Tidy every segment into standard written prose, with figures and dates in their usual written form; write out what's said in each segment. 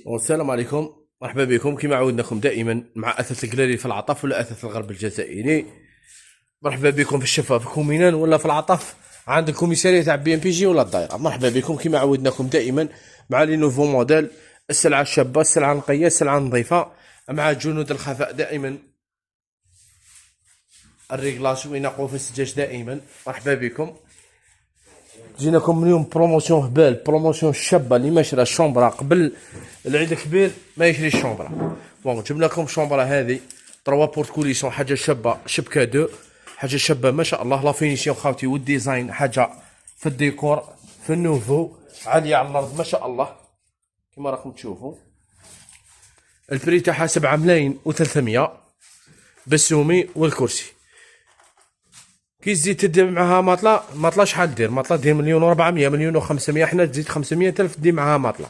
والسلام عليكم، مرحبا بكم كما عودناكم دائما مع اثاث القلالي في العطف ولا اثاث الغرب الجزائري. مرحبا بكم في الشفا في كومينان ولا في العطف عند الكوميساريه تاع بي ام بي جي ولا الدائره. مرحبا بكم كما عودناكم دائما مع لي نوفو موديل، السلعه الشابه، السلعه نقيه، السلعه نظيفه، مع جنود الخفاء دائما، الريغلاج وينقوا في السجاج دائما. مرحبا بكم. جيناكم اليوم بروموسيون هبال، بروموسيون شابه اللي ما شرا الشومبرا قبل العيد الكبير ما يشري الشومبرا. بون جبنا لكم الشومبرا هذه 3 بورت كوليسيون، حاجه شابه شبكه دو، حاجه شابه ما شاء الله. لا فينيسيون خاوتي والديزاين حاجه في الديكور في النوفو عاليه على الارض ما شاء الله كما راكم تشوفوا. البري تاعها 7 ملايين و300 بالسومي والكرسي. كي تزيد تدي معاها ماطله شحال دير؟ ماطله دير 1,400,000 1,500,000، حنا تزيد 500,000 تدي معاها ماطله،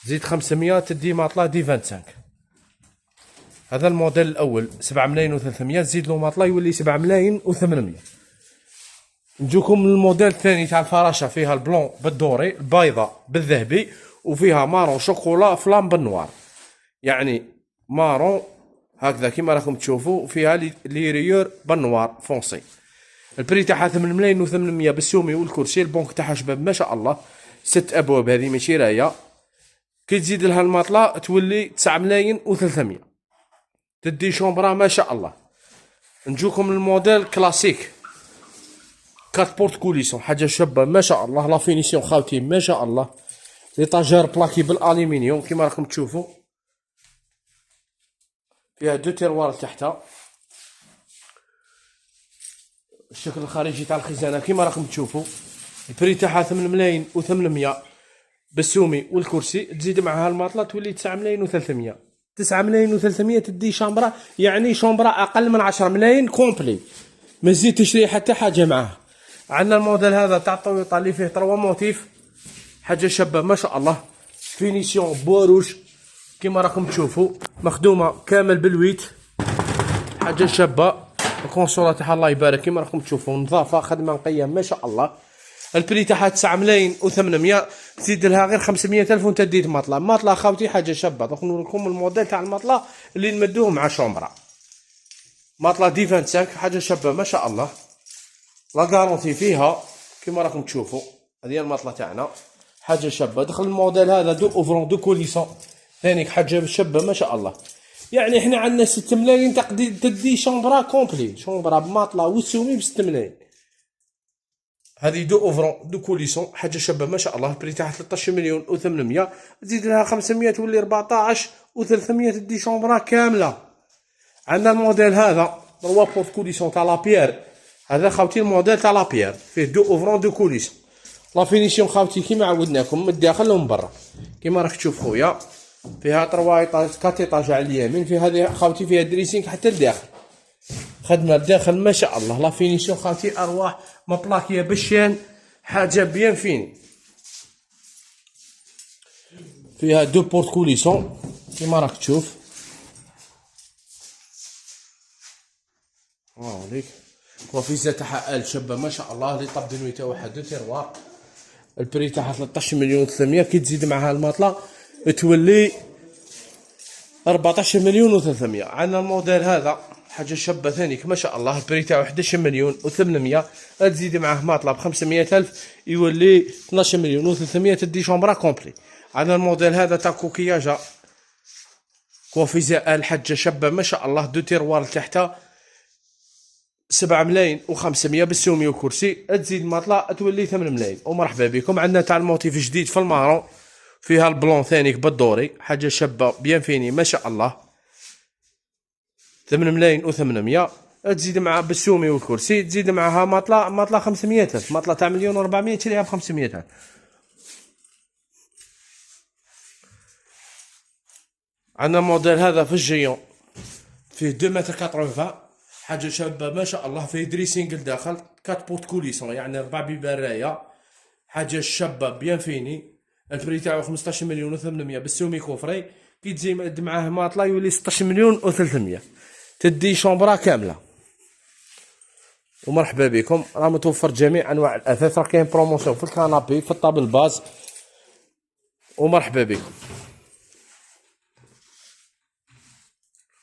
تزيد 500 تدي ماطله دي 25. هذا الموديل الاول 7 ملايين و300، تزيد له ماطله يولي 7 ملايين و800. نجوكم للموديل الثاني تاع الفراشه، فيها البلون بالدوري، البيضاء بالذهبي، وفيها مارون شوكولا فلام بالنوار، يعني مارون هكذا كيما راكم تشوفوا، فيها لي ريور بالنوار فونسي. البري تاعها 8 ملايين و800 بالسومي والكرسي. البونك تاعها شباب ما شاء الله، 6 ابواب، هذه ماشي رايه. كي تزيد لها الماطله تولي 9 ملايين و300، تدي شومبرا ما شاء الله. نجوكم للموديل كلاسيك 4 بورت كوليسيون، حاجه شابه ما شاء الله. لا فينيسيون خاوتي ما شاء الله، ليطاجير بلاكي بالالومنيوم كيما راكم تشوفوا، فيها 2 تيروار تحتها. الشكل الخارجي تاع الخزانه كيما راكم تشوفوا. البري تاعها 8 ملايين و800 بالسومي والكرسي. تزيد معها الماطله تولي 9 ملايين و300. 9 ملايين و300 تدي شامبرا، يعني شامبرا اقل من 10 ملايين كومبلي، ما تزيد تشري حتى حاجه معاها. عندنا الموديل هذا تاع طويطه اللي فيه 3 موتيف، حاجه شابه ما شاء الله. فينيسيون بوروج كيما راكم تشوفوا، مخدومه كامل بالويت، حاجه شابه. الكونسولا تاعها الله يبارك كيما راكم تشوفوا، نظافه، خدمه نقيه ما شاء الله. البري تاعها 9 ملايين و800، تزيد لها غير 500,000 وانت ديت ماطله. ماطله خاوتي حاجه شابه. دوك نوريكم الموديل تاع الماطله اللي نمدوه مع شومبرا، ماطله دي 25، حاجه شابه ما شاء الله. لا غارونتي فيها كيما راكم تشوفوا، هذه الماطله تاعنا حاجه شابه. دخل الموديل هذا 2 اوفرون 2 كوليسون ثاني، حاجه شابه ما شاء الله. يعني احنا عندنا 6 ملايين تدي شومبرا كومبلي، شومبرا بماطله والسومي ب 6 ملايين. هذه 2 اوفرون 2 كوليسون، حاجه شابه ما شاء الله. البري تاعها 13 مليون و800، تزيد لها 500 تولي 14 و300 تدي شومبرا كامله. عندنا الموديل هذا 3 بورت كوليسون تاع لابيير، هذا خاوتي الموديل تاع لابيير، فيه 2 اوفرون 2 كوليسون. لا فينيسيون خاوتي كيما عودناكم من الداخل ومن برا كيما راك تشوف خويا. فيها 3 ايطاج 4 ايطاج على اليمين، فيها هذه خاوتي فيها دريسينغ حتى الداخل، خدمه الداخل ما شاء الله. لا فينيسيون خاوتي ارواح مبلاكيه بالشان، حاجه بيان فيني. فيها 2 بورت كوليسون كيما راك تشوف. هذيك كوافيزه تاعها ال شابه ما شاء الله، لي طاب دنوي تاعها واحد 2 تيروار. البري تاعها 13 مليون و300، كي تزيد معها الماطله تولي 14 مليون و300. عندنا الموديل هذا حاجه شابه ثانيك ما شاء الله، البري تاعو 11 مليون و800، تزيد معاه ماطله ب 500,000 يولي 12 مليون و300 تدي شومبرا كومبلي. عندنا الموديل هذا تاع كوكياجا كوافيزه الحاجه شابه ما شاء الله، 2 تيروار تحتها، 7 ملايين و500 بالسومي وكرسي. تزيد ماطله تولي 8 ملايين. ومرحبا بكم. عندنا تاع الموتيف جديد في المارون، فيها البلون ثانيك بالدوري، حاجه شابه بيان فيني ما شاء الله، 8 ملايين و800. تزيد معها بالسومي والكرسي، تزيد معها ماطله 500,000، ماطله تاع 1,400,000 تشريها ب 500,000. عندنا الموديل هذا في الجيون، فيه 2 متر 80، حاجه شابه ما شاء الله. فيه دريسينغ لداخل 4 بورت كوليسون، يعني 4 بيبان رايه، حاجه شابه بيان فيني. البري تاعو 15 مليون و800 بالسومي كوفري. كي تزيد معاه ماطله يولي 16 مليون و300 تدي شومبرا كامله. ومرحبا بكم. راه متوفر جميع انواع الاثاث، راه كاين بروموسيون في الكنابي، في الطابل باز، ومرحبا بكم.